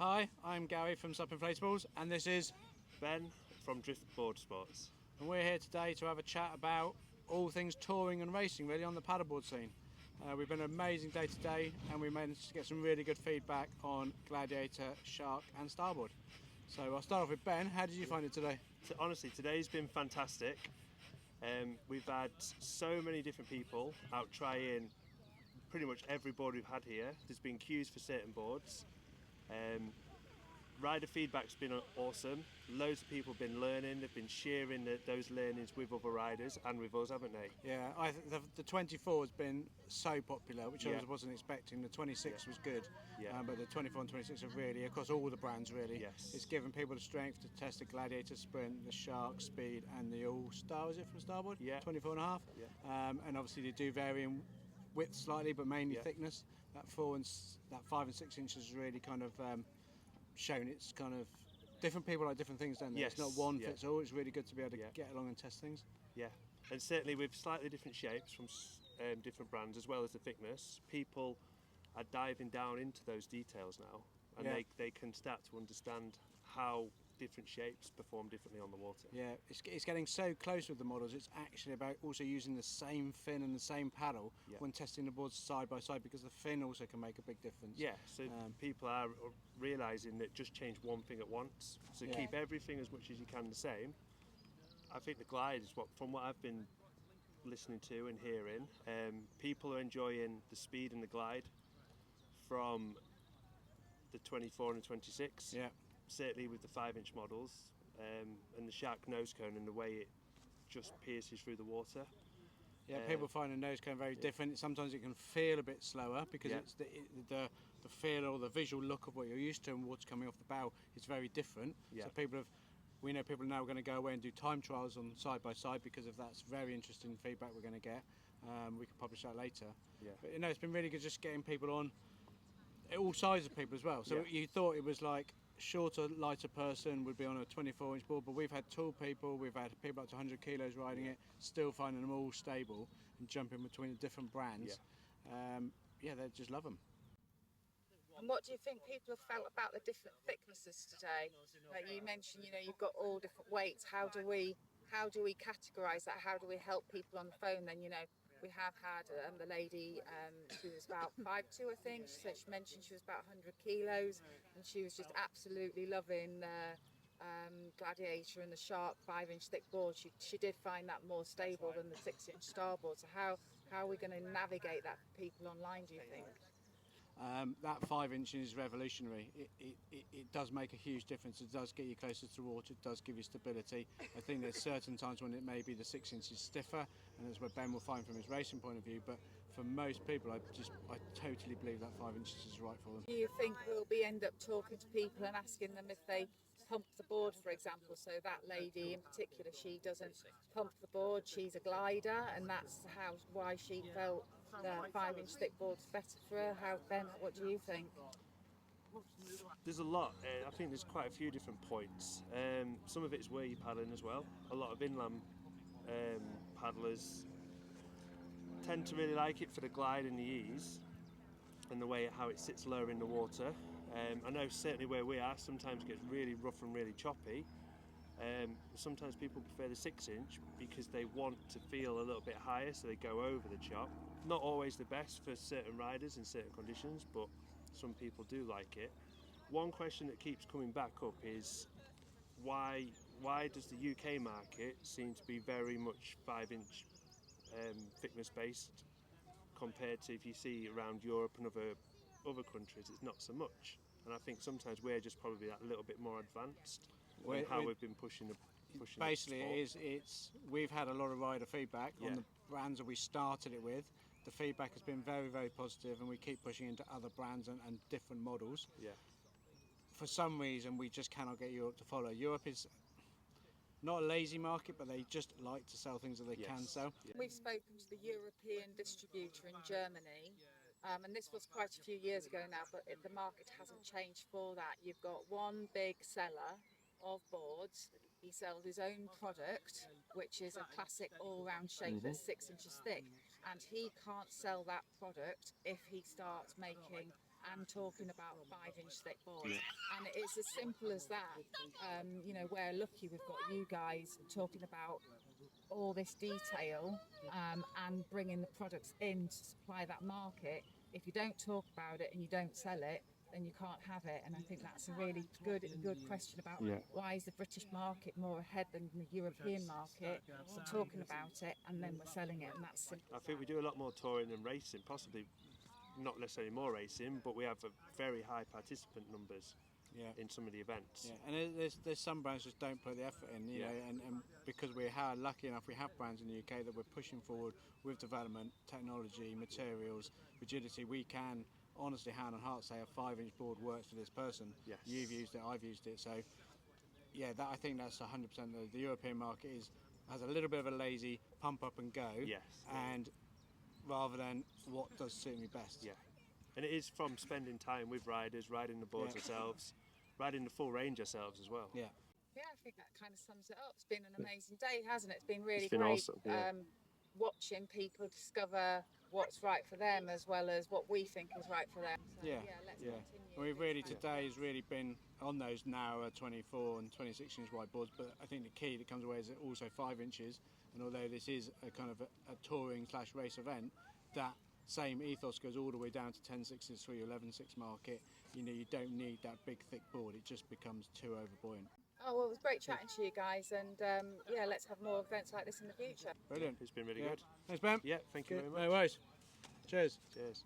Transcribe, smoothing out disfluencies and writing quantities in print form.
Hi, I'm Gary from Inflatables, and this is, Ben from Boardsports. and we're here today to have a chat about all things touring and racing really on the paddleboard scene. We've been an amazing day today, and we managed to get some really good feedback on Gladiator, Shark and Starboard. So I'll start off with Ben. How did you find it today? Honestly, today's been fantastic. We've had so many different people out trying pretty much every board we've had here. There's been queues for certain boards. Rider feedback's been awesome. Loads of people have been learning. They've been sharing those learnings with other riders and with us, haven't they? Yeah, the 24 has been so popular, which I Yeah. wasn't expecting. The 26 was good, Yeah. but the 24 and 26 are really, across all the brands really, Yes. it's given people the strength to test the Gladiator Sprint, the Shark Speed and the All-Star, is it from Starboard? Yeah. 24 and a half. Yeah. And obviously they do vary in width slightly, but mainly Yeah. thickness. That 5 and 6 inches has really kind of shown its kind of, different people like different things, don't they? Yes, It's not one yeah. fits all. It's really good to be able to Yeah. get along and test things. Yeah, and certainly with slightly different shapes from different brands, as well as the thickness, people are diving down into those details now, and Yeah. they can start to understand how different shapes perform differently on the water. Yeah, it's getting so close with the models. It's actually about also using the same fin and the same paddle Yeah. when testing the boards side by side, because the fin also can make a big difference. Yeah, so people are realising that just change one thing at once, so Yeah. keep everything as much as you can the same. I think the glide is from what I've been listening to and hearing, people are enjoying the speed and the glide from the 24 and the 26. Yeah. Certainly with the 5-inch models, and the Shark nose cone and the way it just pierces through the water. Yeah, people find a nose cone very different. Sometimes it can feel a bit slower because Yeah. it's the feel or the visual look of what you're used to and what's coming off the bow is very different. Yeah. So we know people are now going to go away and do time trials on side by side because of that's very interesting feedback we're going to get. We can publish that later. Yeah. But it's been really good just getting people on, all sizes of people as well. So Yeah. you thought it was like shorter, lighter person would be on a 24-inch board, but we've had tall people, we've had people up to 100 kilos riding it, still finding them all stable and jumping between the different brands. They just love them. And what do you think people have felt about the different thicknesses today? Like you mentioned, you've got all different weights. How do we categorise that? How do we help people on the phone? Then, we have had the lady, she was about 5'2", I think. She mentioned she was about 100 kilos, and she was just absolutely loving Gladiator and the Shark 5-inch thick board. She did find that more stable than the 6-inch Starboard. So how are we going to navigate that for people online, do you think? That 5 inches is revolutionary. It does make a huge difference. It does get you closer to water. It does give you stability. I think there's certain times when it may be the 6 inches stiffer, and that's where Ben will find from his racing point of view. But for most people, I totally believe that 5 inches is right for them. Do you think we'll end up talking to people and asking them if they pump the board, for example? So that lady in particular, she doesn't pump the board. She's a glider, and that's why she felt the 5-inch thick board's better for her. Ben, what do you think? There's a lot. I think there's quite a few different points. Some of it's where you're paddling as well. A lot of inland paddlers tend to really like it for the glide and the ease and the way how it sits lower in the water. I know certainly where we are sometimes it gets really rough and really choppy. Sometimes people prefer the 6-inch because they want to feel a little bit higher, so they go over the chop. Not always the best for certain riders in certain conditions, but some people do like it. One question that keeps coming back up is why does the UK market seem to be very much 5-inch thickness based compared to if you see around Europe and other countries, it's not so much. And I think sometimes we're just probably that little bit more advanced in how we've been pushing Basically, we've had a lot of rider feedback on the brands that we started it with. The feedback has been very, very positive, and we keep pushing into other brands and different models. Yeah. For some reason, we just cannot get Europe to follow. Europe is not a lazy market, but they just like to sell things that they can sell. Yeah. We've spoken to the European distributor in Germany, and this was quite a few years ago now, but the market hasn't changed for that. You've got one big seller of boards. He sells his own product, which is a classic all-round shape that's 6 inches thick, and he can't sell that product if he starts making and talking about 5-inch thick boards. And it's as simple as that. You know, we're lucky we've got you guys talking about all this detail and bringing the products in to supply that market. If you don't talk about it and you don't sell it, then you can't have it. And I think that's a really good question about why is the British market more ahead than the European market. We're talking about it and then we're selling it, and that's simple. I think we do a lot more touring and racing, possibly not necessarily more racing, but we have a very high participant numbers in some of the events. Yeah, and there's some brands just don't put the effort in, you know, and because we're lucky enough, we have brands in the UK that we're pushing forward with development, technology, materials, rigidity. We can honestly, hand on heart, say a 5-inch board works for this person. Yes. You've used it, I've used it. So, yeah, I think that's 100%. The European market has a little bit of a lazy pump up and go. Yes. And rather than what does suit me best. Yeah. And it is from spending time with riders, riding the boards ourselves, riding the full range ourselves as well. Yeah. Yeah, I think that kind of sums it up. It's been an amazing day, hasn't it? It's been really been great awesome, yeah. Watching people discover what's right for them as well as what we think is right for them. So, let's continue. And we've really, today has really been on those narrower 24 and 26 inch wide boards, but I think the key that comes away is also 5 inches. And although this is a kind of a touring / race event, that same ethos goes all the way down to 10/6s for your 11/6 market. You know, you don't need that big thick board, it just becomes too overbuoyant. Oh, well, it was great chatting to you guys, and let's have more events like this in the future. Brilliant. It's been really good. Thanks, Ben. Yeah, thank you very much. No worries. Cheers. Cheers.